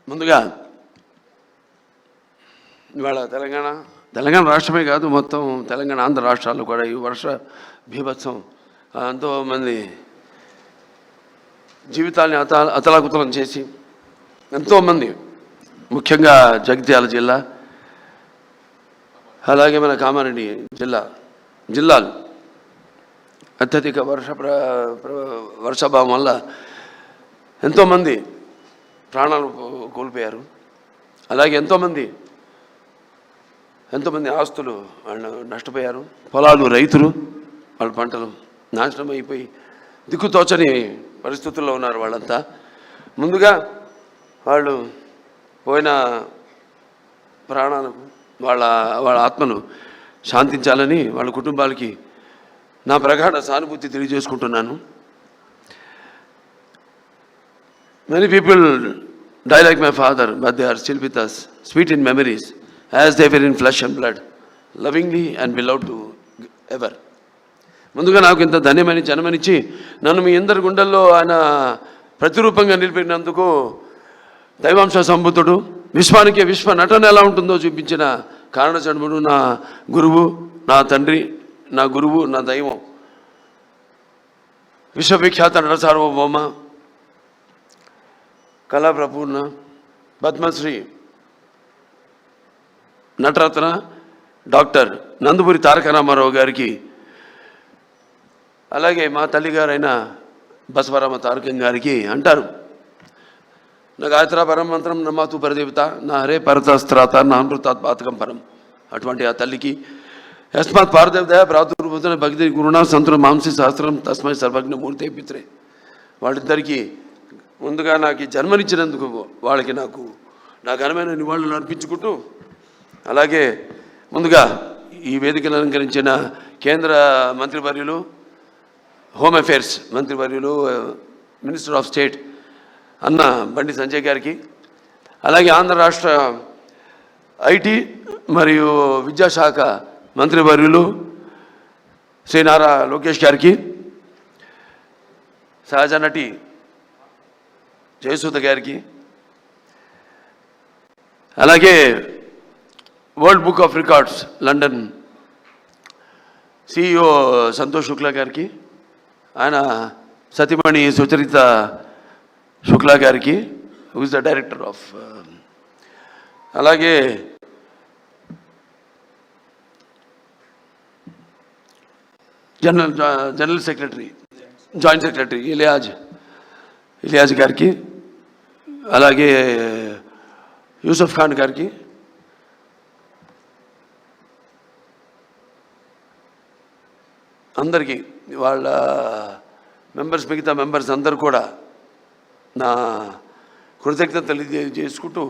ముందుగా ఇవాళ తెలంగాణ రాష్ట్రమే కాదు, మొత్తం తెలంగాణ ఆంధ్ర రాష్ట్రాల్లో కూడా ఈ వర్ష బీభత్సం ఎంతోమంది జీవితాల్ని అతలాకుతలం చేసి ఎంతోమంది, ముఖ్యంగా జగిత్యాల జిల్లా, అలాగే మన కామారెడ్డి జిల్లాలు అత్యధిక వర్షాభావం వల్ల ఎంతోమంది ప్రాణాలు కోల్పోయారు. అలాగే ఎంతోమంది ఆస్తులు వాళ్ళు నష్టపోయారు. పొలాలు, రైతులు వాళ్ళ పంటలు నాశనం అయిపోయి దిక్కుతోచని పరిస్థితుల్లో ఉన్నారు వాళ్ళంతా. ముందుగా వాళ్ళు పోయిన ప్రాణాలకు వాళ్ళ ఆత్మను శాంతించాలని వాళ్ళ కుటుంబాలకి నా ప్రగాఢ సానుభూతి తెలియజేసుకుంటున్నాను. Many people die like my father, but they are still with us, sweet in memories, as they were in flesh and blood, lovingly and beloved to ever. ముందుగా నాకు ఇంత ధన్యమైన జన్మనిచ్చి నన్ను మీ అందరి గుండెల్లో ఆయన ప్రతిరూపంగా నిలిపినందుకు దైవాంశ సంభూతుడు, విశ్వానికి విశ్వ నటన ఎలా ఉంటుందో చూపించిన కారణజన్ముడు, నా గురువు, నా తండ్రి, నా గురువు, నా దైవం, విశ్వవిఖ్యాత నట సార్వభౌమ, కళాప్రపూర్ణ, పద్మశ్రీ, నటరత్న డాక్టర్ నందమూరి తారక రామారావు గారికి, అలాగే మా తల్లిగారైన బసవరామ తారకం గారికి అంటారు, నా గాయత్ర పరం మంత్రం నమాతు పరదేవత, నా హరే పరతస్త్రాత, నా అమృతాత్ పాతకం పరం. అటువంటి ఆ తల్లికి యస్మాత్ పారదేవత ప్రాతుర్భూత భక్తి గురుణ సంతుల మాంసి సహస్రం తస్మై సర్వజ్ఞ మూర్తి పిత్రే. వాళ్ళిద్దరికీ ముందుగా నాకు జన్మనిచ్చినందుకు వాళ్ళకి నా ఘనమైన నివాళులు అర్పించుకుంటూ, అలాగే ముందుగా ఈ వేదికను అలంకరించిన కేంద్ర మంత్రివర్యులు, హోమ్ అఫేర్స్ మంత్రివర్యులు, మినిస్టర్ ఆఫ్ స్టేట్ అన్న బండి సంజయ్ గారికి, అలాగే ఆంధ్ర రాష్ట్ర ఐటీ మరియు విద్యాశాఖ మంత్రివర్యులు శ్రీ నారా లోకేష్ గారికి, సహజ నటి జయసుధ గారికి, అలాగే world book of records London CEO Santosh Shukla గారికి, ఆయన సతీమణి సుచరిత శుక్లా గారికి, who is the director of, అలాగే general secretary, joint secretary Ilyas గారికి, అలాగే యూసఫ్ ఖాన్ గారికి, అందరికీ వాళ్ళ మిగతా మెంబర్స్ అందరూ కూడా నా కృతజ్ఞత తెలియజేసుకుంటూ,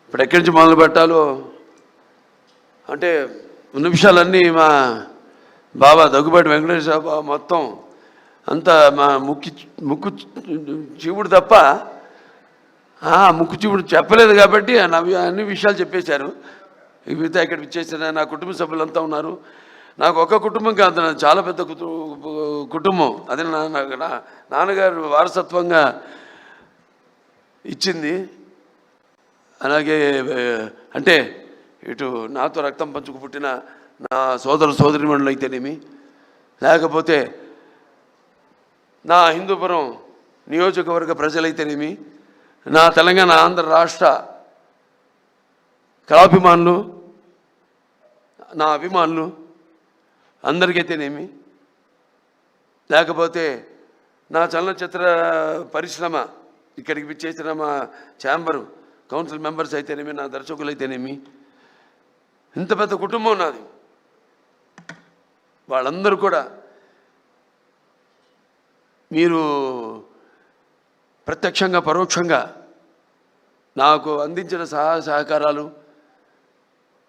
ఇప్పుడు ఎక్కడి నుంచి మొదలు పెట్టాలో అంటే ఉన్న విషయాలన్నీ మా బాబా దగ్గుబాటి వెంకటేశ్వర బాబా మొత్తం అంతా మా ముక్కు చీవుడు తప్ప ముక్కు చీవుడు చెప్పలేదు కాబట్టి అన్ని విషయాలు చెప్పేశారు. మిగతా ఇక్కడ ఇచ్చేసిన నా కుటుంబ సభ్యులంతా ఉన్నారు. నాకు ఒక కుటుంబం కాదు, చాలా పెద్ద కుటుంబం. అది నా నాన్నగారు వారసత్వంగా ఇచ్చింది. అలాగే అంటే ఇటు నాతో రక్తం పంచుకు పుట్టిన నా సోదరిమణులు అయితేనేమి, లేకపోతే నా హిందూపురం నియోజకవర్గ ప్రజలైతేనేమి, నా తెలంగాణ ఆంధ్ర రాష్ట్ర కళాభిమానులు, నా అభిమానులు అందరికైతేనేమి, లేకపోతే నా చలనచిత్ర పరిశ్రమ ఇక్కడికి విచ్చేసిన మా ఛాంబరు కౌన్సిల్ మెంబర్స్ అయితేనేమి, నా దర్శకులు అయితేనేమి, ఇంత పెద్ద కుటుంబం నాది. వాళ్ళందరూ కూడా మీరు ప్రత్యక్షంగా పరోక్షంగా నాకు అందించిన సహకారాలు,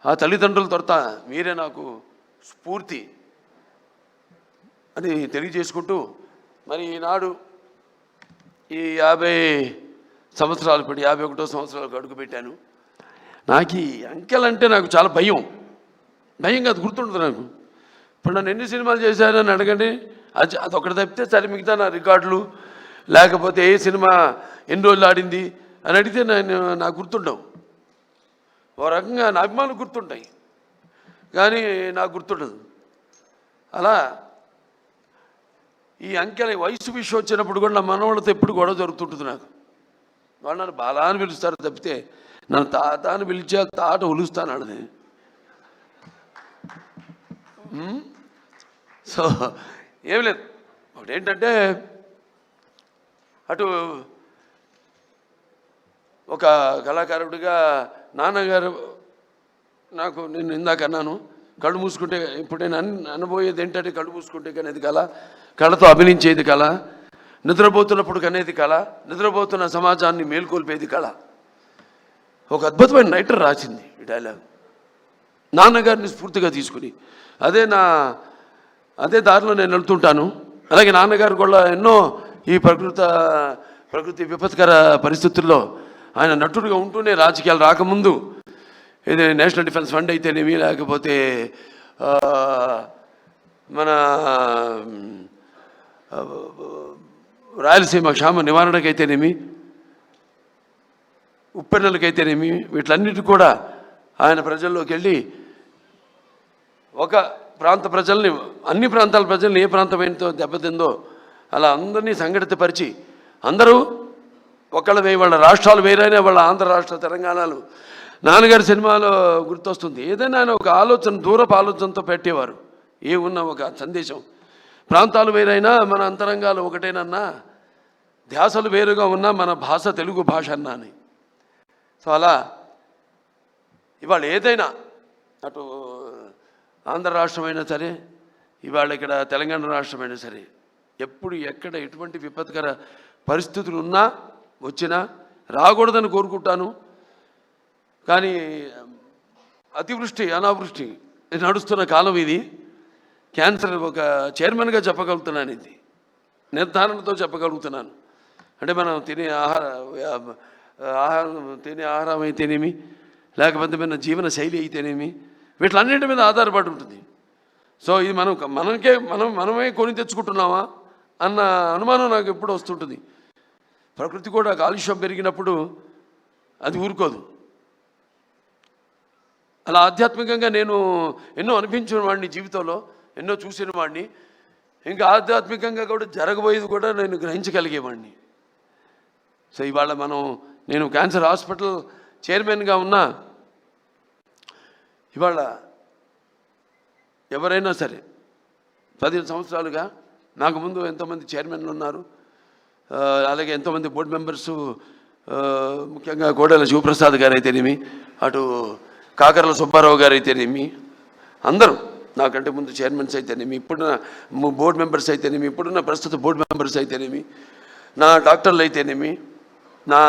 ఆ తల్లిదండ్రుల తొడత మీరే నాకు స్ఫూర్తి అని తెలియజేసుకుంటూ, మరి ఈనాడు ఈ 50 సంవత్సరాలు, ఇప్పుడు 51వ సంవత్సరాలకు అడుగుపెట్టాను. నాకు ఈ అంకెలంటే నాకు చాలా భయం కాదు, గుర్తుండదు నాకు. ఇప్పుడు నన్ను ఎన్ని సినిమాలు చేశానని అడగండి, అదొకటి తప్పితే సరే మిగతా నా రికార్డులు లేకపోతే ఏ సినిమా ఎన్ని రోజులు ఆడింది అని అడిగితే నాకు గుర్తుండవు. ఓ రకంగా నా అభిమానులు గుర్తుంటాయి కానీ నాకు గుర్తుండదు. అలా ఈ అంకెల వయసు విషయం వచ్చినప్పుడు కూడా నా మనవాళ్ళతో ఎప్పుడు గొడవ జరుగుతుంటుంది. నాకు వాళ్ళు నన్ను బాలా అని పిలుస్తారు తప్పితే నన్ను తాత అని పిలిచే తాట ఒలుస్తాను అన్నది. సో ఏం లేదు, ఒకటి ఏంటంటే అటు ఒక కళాకారుడిగా నాన్నగారు నాకు, నేను ఇందాక అన్నాను కళ్ళు మూసుకుంటే, ఇప్పుడు నేను అనబోయేది ఏంటంటే కళ్ళు మూసుకుంటే కనేది కళ, కళతో అభినయించేది కళ, నిద్రపోతున్నప్పుడు కనేది కళ, నిద్రపోతున్న సమాజాన్ని మేల్కొల్పేది కళ. ఒక అద్భుతమైన రైటర్ రాసింది ఈ డైలాగ్, నాన్నగారిని స్ఫూర్తిగా తీసుకుని. అదే దారిలో నేను వెళ్తుంటాను. అలాగే నాన్నగారు కూడా ఎన్నో ఈ ప్రకృతి విపత్కర పరిస్థితుల్లో ఆయన నటుడిగా ఉంటూనే రాజకీయాలు రాకముందు ఇది నేషనల్ డిఫెన్స్ ఫండ్ అయితేనేమి, లేకపోతే మన రాయలసీమ క్షామ నివారణకైతేనేమి, ఉప్పెన్నెలకైతేనేమి, వీటిలన్నిటి కూడా ఆయన ప్రజల్లోకి వెళ్ళి ఒక ప్రాంత ప్రజల్ని, అన్ని ప్రాంతాల ప్రజల్ని ఏ ప్రాంతమైనతో దెబ్బతిందో అలా అందరినీ సంఘటితపరిచి, అందరూ ఒకళ్ళ వాళ్ళ రాష్ట్రాలు వేరైనా వాళ్ళ ఆంధ్ర రాష్ట్ర తెలంగాణలు నాన్నగారి సినిమాలో గుర్తొస్తుంది. ఏదైనా ఆయన ఒక ఆలోచన, దూరపు ఆలోచనతో పెట్టేవారు. ఉన్న ఒక సందేశం, ప్రాంతాలు వేరైనా మన అంతరంగాలు ఒకటేనన్నా, ధ్యాసలు వేరుగా ఉన్నా మన భాష తెలుగు భాష అన్నా అని. సో అలా ఇవాళ ఏదైనా అటు ఆంధ్ర రాష్ట్రమైనా సరే, ఇవాళ ఇక్కడ తెలంగాణ రాష్ట్రమైనా సరే, ఎప్పుడు ఎక్కడ ఎటువంటి విపత్కర పరిస్థితులు ఉన్నా వచ్చినా రాకూడదని కోరుకుంటాను. కానీ అతివృష్టి అనావృష్టి నడుస్తున్న కాలం ఇది. క్యాన్సర్ ఒక చైర్మన్గా చెప్పగలుగుతున్నాను, ఇది నిర్ధారణతో చెప్పగలుగుతున్నాను. అంటే మనం తినే ఆహారం అయితేనేమి, లేకపోతే మన జీవన శైలి అయితేనేమి, వీటిలన్నింటి మీద ఆధారపడి ఉంటుంది. సో ఇది మనమే కొని తెచ్చుకుంటున్నామా అన్న అనుమానం నాకు ఎప్పుడు వస్తుంటుంది. ప్రకృతి కూడా కాలుష్యం పెరిగినప్పుడు అది ఊరుకోదు. అలా ఆధ్యాత్మికంగా నేను ఎన్నో అనిపించిన వాడిని జీవితంలో, ఎన్నో చూసిన వాడిని. ఇంకా ఆధ్యాత్మికంగా కూడా జరగబోయేది కూడా నేను గ్రహించగలిగేవాడిని. సో ఇవాళ నేను క్యాన్సర్ హాస్పిటల్ చైర్మన్గా ఉన్నా, ఇవాళ ఎవరైనా సరే 15 సంవత్సరాలుగా నాకు ముందు ఎంతోమంది చైర్మన్లు ఉన్నారు, అలాగే ఎంతోమంది బోర్డు మెంబర్సు, ముఖ్యంగా కోడెల శివప్రసాద్ గారు అయితేనేమి, అటు కాకర్ల సుబ్బారావు గారు అయితేనేమి, అందరూ నాకంటే ముందు చైర్మన్స్ అయితేనేమి, ఇప్పుడున్న బోర్డు మెంబర్స్ అయితేనేమి, ఇప్పుడున్న ప్రస్తుత బోర్డు మెంబర్స్ అయితేనేమి, నా డాక్టర్లు అయితేనేమి, నా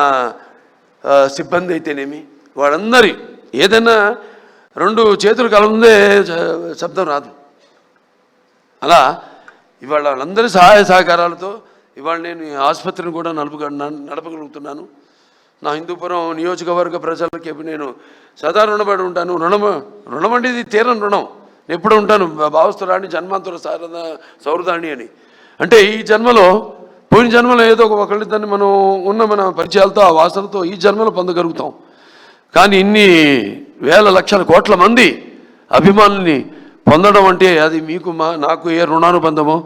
సిబ్బంది అయితేనేమి, వాళ్ళందరి ఏదైనా 2 చేతులు కలముందే శబ్దం రాదు. అలా ఇవాళ వాళ్ళందరి సహాయ సహకారాలతో ఇవాళ నేను ఈ ఆసుపత్రిని కూడా నడపగలుగుతున్నాను. నా హిందూపురం నియోజకవర్గ ప్రజలకి నేను సదా రుణపడి ఉంటాను. రుణం అంటే ఇది తీరని రుణం, ఎప్పుడు ఉంటాను. భావస్తురాణి జన్మాంతర సౌరదాణి అని. అంటే ఈ జన్మలో, పోయిన జన్మలో ఏదో ఒకళ్ళిద్దరిని మన పరిచయాలతో, ఆ వాసనతో ఈ జన్మలో పొందగలుగుతాం. కానీ ఇన్ని వేల లక్షల కోట్ల మంది అభిమానుల్ని పొందడం అంటే అది నాకు ఏ రుణానుబంధమో,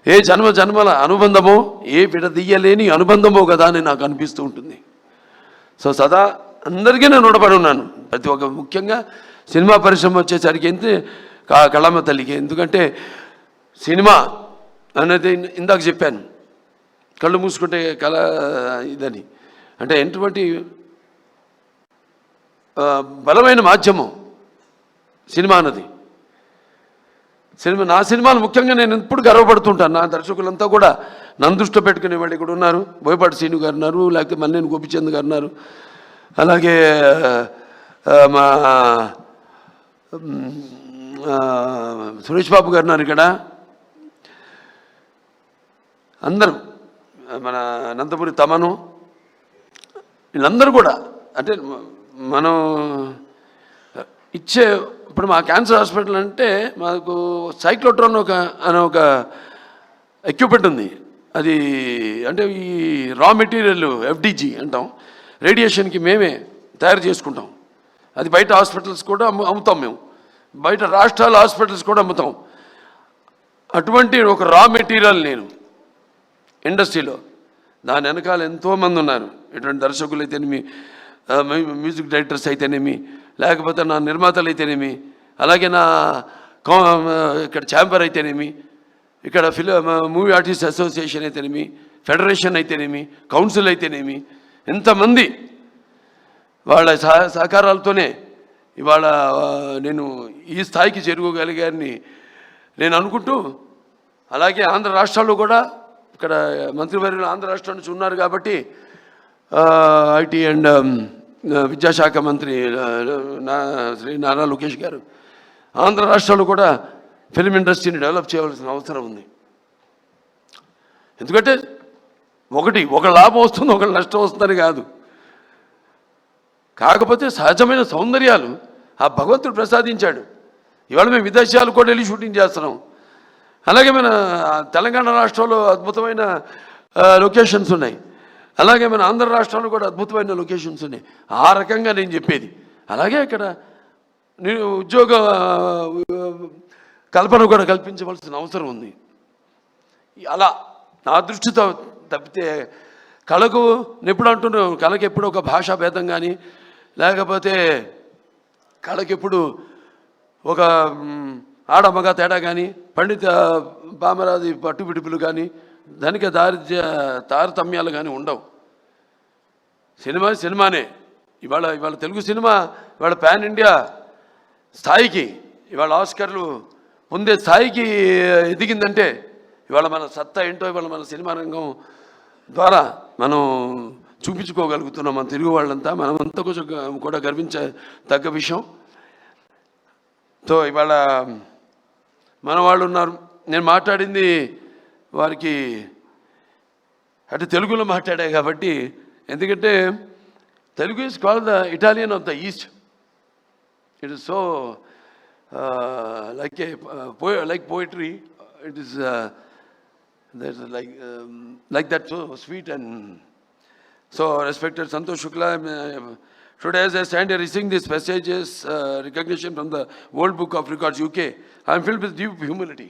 ఏ జన్మల అనుబంధమో, ఏ విడదీయలేని అనుబంధమో కదా అని నాకు అనిపిస్తూ ఉంటుంది. సో సదా అందరికీ నేను రుణపడి ఉన్నాను. ప్రతి ఒక్క, ముఖ్యంగా సినిమా పరిశ్రమ వచ్చేసరికి కళమ్మ తల్లికి. ఎందుకంటే సినిమా అనేది ఇందాక చెప్పాను, కళ్ళు మూసుకుంటే కళ ఇదని. అంటే ఎటువంటి బలమైన మాధ్యమం సినిమా అన్నది. నా సినిమాలు ముఖ్యంగా నేను ఎప్పుడు గర్వపడుతుంటాను. నా దర్శకులంతా కూడా నన్ను దృష్టిలో పెట్టుకునే వాళ్ళు ఇక్కడ ఉన్నారు. బోయపాటి శ్రీను గారు ఉన్నారు, లేకపోతే మల్లేని గోపిచంద్ గారు ఉన్నారు, అలాగే మా సురేష్ బాబు గారు ఉన్నారు ఇక్కడ. అందరూ, మన నందమూరి తమను, వీళ్ళందరూ కూడా. అంటే మనం ఇచ్చే ఇప్పుడు మా క్యాన్సర్ హాస్పిటల్ అంటే మాకు సైక్లోట్రాన్ అనే ఒక ఎక్విప్మెంట్ ఉంది. అది అంటే ఈ రా మెటీరియల్ FDG అంటాం, రేడియేషన్కి మేమే తయారు చేసుకుంటాం. అది బయట హాస్పిటల్స్ కూడా అమ్ముతాం, మేము బయట రాష్ట్రాల హాస్పిటల్స్ కూడా అమ్ముతాం. అటువంటి ఒక రా మెటీరియల్ నేను ఇండస్ట్రీలో, దాని వెనకాల ఎంతోమంది ఉన్నారు. ఇటువంటి దర్శకులు అయితేనేమి, మ్యూజిక్ డైరెక్టర్స్ అయితేనేమి, లేకపోతే నా నిర్మాతలు అయితేనేమి, అలాగే నా ఇక్కడ ఛాంబర్ అయితేనేమి, ఇక్కడ మూవీ ఆర్టిస్ట్ అసోసియేషన్ అయితేనేమి, ఫెడరేషన్ అయితేనేమి, కౌన్సిల్ అయితేనేమి, ఎంతమంది వాళ్ళ సహకారాలతోనే ఇవాళ నేను ఈ స్థాయికి చేరుకోగలిగానని నేను అనుకుంటూ, అలాగే ఆంధ్ర రాష్ట్రాల్లో కూడా ఇక్కడ మంత్రివర్యులు ఆంధ్ర రాష్ట్రం నుంచి ఉన్నారు కాబట్టి ఐటీ అండ్ విద్యాశాఖ మంత్రి శ్రీ నారా లోకేష్ గారు ఆంధ్ర రాష్ట్రాల్లో కూడా ఫిల్మ్ ఇండస్ట్రీని డెవలప్ చేయవలసిన అవసరం ఉంది. ఎందుకంటే ఒక లాభం వస్తుంది, ఒక నష్టం వస్తుందని కాదు. కాకపోతే సహజమైన సౌందర్యాలు ఆ భగవంతుడు ప్రసాదించాడు. ఇవాళ మేము విదేశాలు కూడా వెళ్ళి షూటింగ్ చేస్తున్నాం. అలాగే మన తెలంగాణ రాష్ట్రంలో అద్భుతమైన లొకేషన్స్ ఉన్నాయి, అలాగే మన ఆంధ్ర రాష్ట్రంలో కూడా అద్భుతమైన లొకేషన్స్ ఉన్నాయి. ఆ రకంగా నేను చెప్పేది. అలాగే ఇక్కడ నేను ఉద్యోగ కల్పన కూడా కల్పించవలసిన అవసరం ఉంది. అలా నా దృష్టితో తప్పితే కళకు ఎప్పుడు అంటున్నాను, కళకి ఎప్పుడు ఒక భాషా భేదం కానీ, లేకపోతే కళకి ఎప్పుడు ఒక ఆడమగ తేడా కానీ, పండిత పామరాది పట్టుబిడుపులు కానీ, ధనిక తారతమ్యాలు కానీ ఉండవు. సినిమానే. ఇవాళ తెలుగు సినిమా ఇవాళ పాన్ ఇండియా స్థాయికి, ఇవాళ ఆస్కర్లు పొందే స్థాయికి ఎదిగిందంటే ఇవాళ మన సత్తా ఏంటో ఇవాళ మన సినిమా రంగం ద్వారా మనం చూపించుకోగలుగుతున్నాం. మన తెలుగు వాళ్ళంతా మనమంతా కొంచెం కూడా గర్వించదగ్గ విషయం. సో ఇవాళ మన వాళ్ళు ఉన్నారు. నేను మాట్లాడింది వారికి అంటే తెలుగులో మాట్లాడా కాబట్టి, ఎందుకంటే Telugu is called the Italian of the east. It is so like poetry. It is there's like that, so sweet. And so respected Santosh Shukla, today as I stand here receiving these passages, recognition from the World Book of Records UK, I am filled with deep humility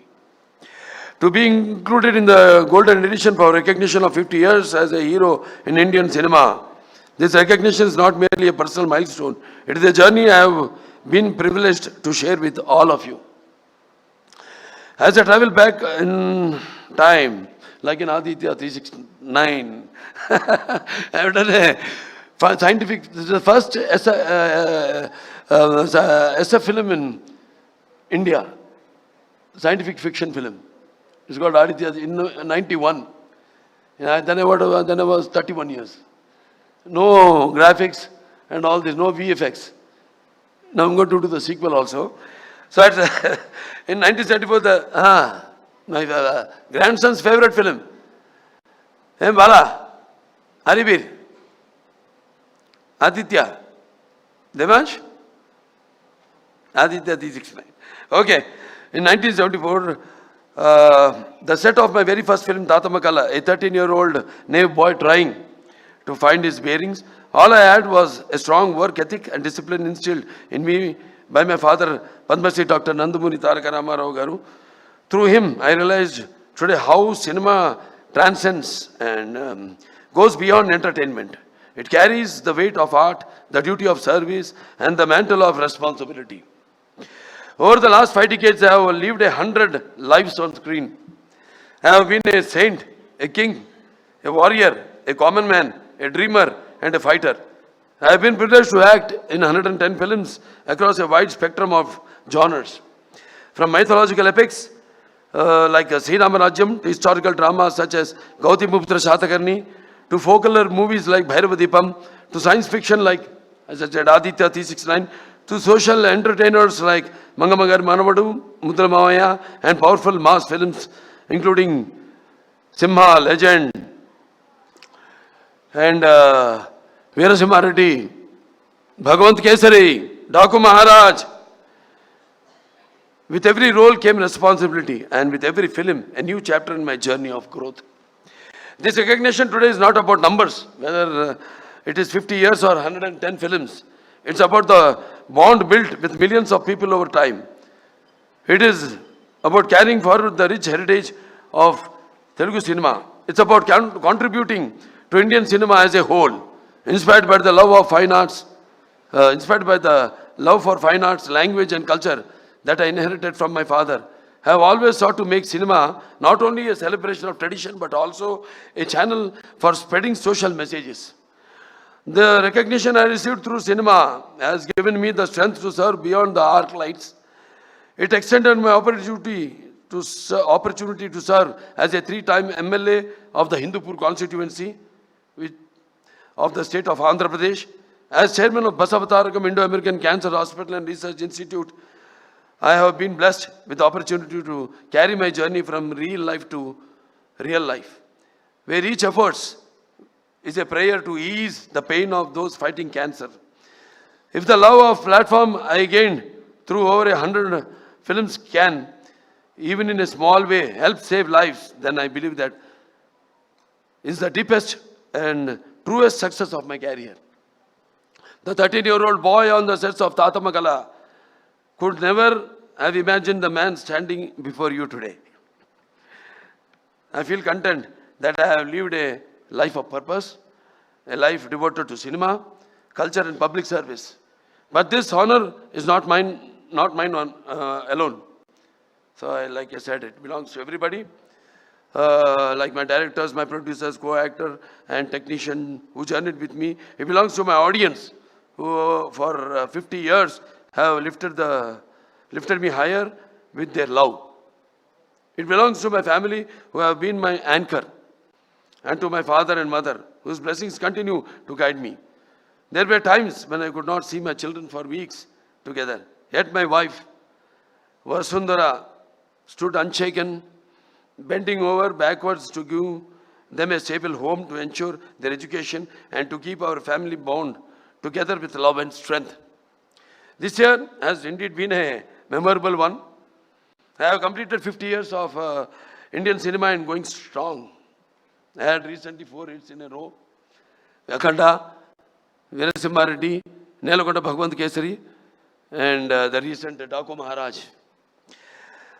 to be included in the golden edition for recognition of 50 years as a hero in Indian cinema. This recognition is not merely a personal milestone, it is a journey I have been privileged to share with all of you. As I travel back in time, like in Aditya 369, I have done a scientific, this is the first SF film in India, scientific fiction film. It's called Aditya in 91. Then I was 31 years. No graphics and all this, no VFX. Now I'm going to do the sequel also. So in 1974, my grandson's favorite film, Bala, Haribir, Aditya, Devansh, Aditya 369. Okay, in 1974, the set of my very first film, Tatamakala, a 13-year-old naive boy trying to find his bearings. All I had was a strong work ethic and discipline instilled in me by my father, Padma Shri Dr. Nandamuni Taraka Ramarao Garu. Through him, I realized today how cinema transcends and goes beyond entertainment. It carries the weight of art, the duty of service, and the mantle of responsibility. Over the last 5 decades, I have lived 100 lives on screen. I have been a saint, a king, a warrior, a common man, a dreamer, and a fighter. I have been privileged to act in 110 films across a wide spectrum of genres. From mythological epics like Sri Ramarajyam to historical dramas such as Gautimuputra Shatakarni, to folklore movies like Bhairavadipam, to science fiction like, as I said, Aditya 369, to social entertainers like Mangamagar Manavadu, Mudra Mavaya, and powerful mass films including Simha, Legend, and Veerasimha Reddy, Bhagwant Kesari, Daku Maharaj, With every role came responsibility, and with every film, a new chapter in my journey of growth. This recognition today is not about numbers, whether it is 50 years or 110 films. It's about the bond built with millions of people over time. It is about carrying forward the rich heritage of Telugu cinema. It's about contributing to Indian cinema as a whole, inspired by the love of fine arts, inspired by the love for fine arts, language and culture that I inherited from my father. I have always sought to make cinema not only a celebration of tradition but also a channel for spreading social messages. The recognition I received through cinema has given me the strength to serve beyond the arc lights. It extended my opportunity to serve as a 3-time MLA of the Hindupur constituency of the state of Andhra Pradesh. As chairman of Basavatarakam Indo-American Cancer Hospital and Research Institute, I have been blessed with the opportunity to carry my journey from real life to real life, where each effort is a prayer to ease the pain of those fighting cancer. If the love of platform I gained through over 100 films can, even in a small way, help save lives, then I believe that is the deepest and truest success of my career. The 13-year-old boy on the sets of Tata Magala could never have imagined the man standing before you today. I feel content that I have lived a life of purpose, a life devoted to cinema, culture and public service. But this honor is not mine alone. So like I said, it belongs to everybody. Like my directors, my producers, co-actor and technician who journeyed with me. It belongs to my audience who for 50 years have lifted me higher with their love. It belongs to my family who have been my anchor, and to my father and mother whose blessings continue to guide me. There were times when I could not see my children for weeks together. Yet my wife, Vasundhara, stood unshaken, bending over backwards to give them a stable home, to ensure their education and to keep our family bond together with love and strength. This year has indeed been a memorable one. I have completed 50 years of Indian cinema and going strong. I had recently 4 hits in a row. Akhanda, Veerasimha Reddy, Nelakonda Bhagwant Kesari, and the recent Daku Maharaj.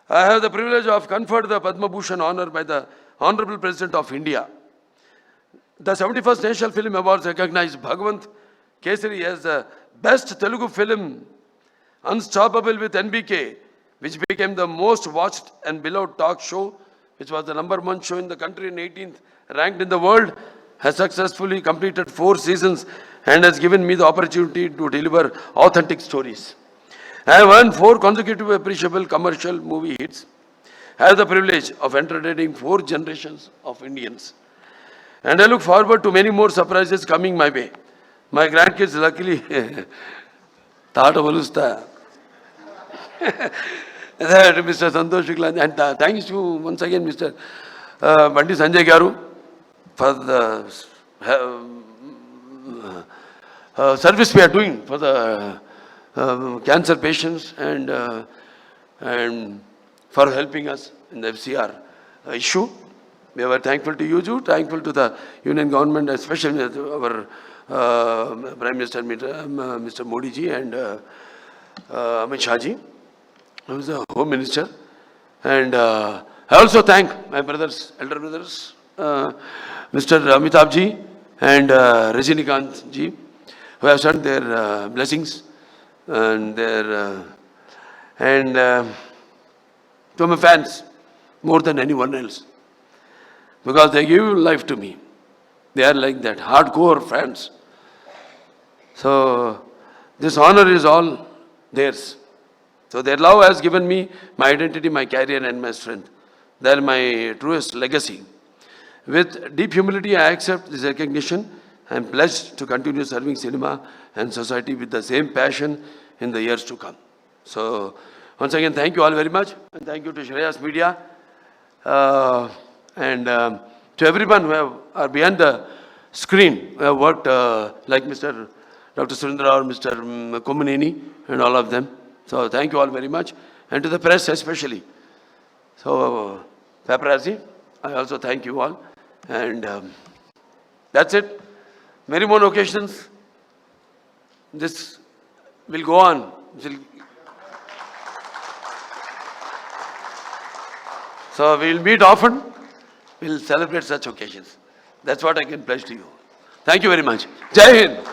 I have the privilege of conferred the Padma Bhushan honor by the Honorable President of India. The 71st National Film Awards recognized Bhagwant Kesari as the best Telugu film, Unstoppable with NBK, which became the most watched and beloved talk show, which was the #1 show in the country and 18th ranked in the world, has successfully completed 4 seasons and has given me the opportunity to deliver authentic stories. I have earned 4 consecutive appreciable commercial movie hits. I have the privilege of entertaining 4 generations of Indians. And I look forward to many more surprises coming my way. My grandkids luckily thought of Alusta. Mr. Santosh Shukla, and thanks to once again Mr. Bandi Sanjay Garu for the service we are doing for the cancer patients and for helping us in the FCR issue. We were thankful to you too, thankful to the Union government, especially our Prime Minister Mr. Modi ji and Amit Shah ji, who is the Home Minister. And I also thank my brothers, elder brothers, Mr. Amitabh ji and Rajinikanth ji, who have sent their blessings and their to my fans more than anyone else, because they give life to me. They are like that, hardcore fans. So this honor is all theirs. So their love has given me my identity, my career and my strength. They are my truest legacy. With deep humility, I accept this recognition. I am pledged to continue serving cinema and society with the same passion in the years to come. So once again, thank you all very much. And thank you to Shreyas Media and to everyone who are behind the screen, who have worked like Mr. Dr. Surendra or Mr. Komaneni and all of them. So thank you all very much. and to the press especially. So, paparazzi, I also thank you all. And that's it. Many more occasions. This will go on. So we'll meet often. We'll celebrate such occasions. That's what I can pledge to you. Thank you very much. Jai Hind.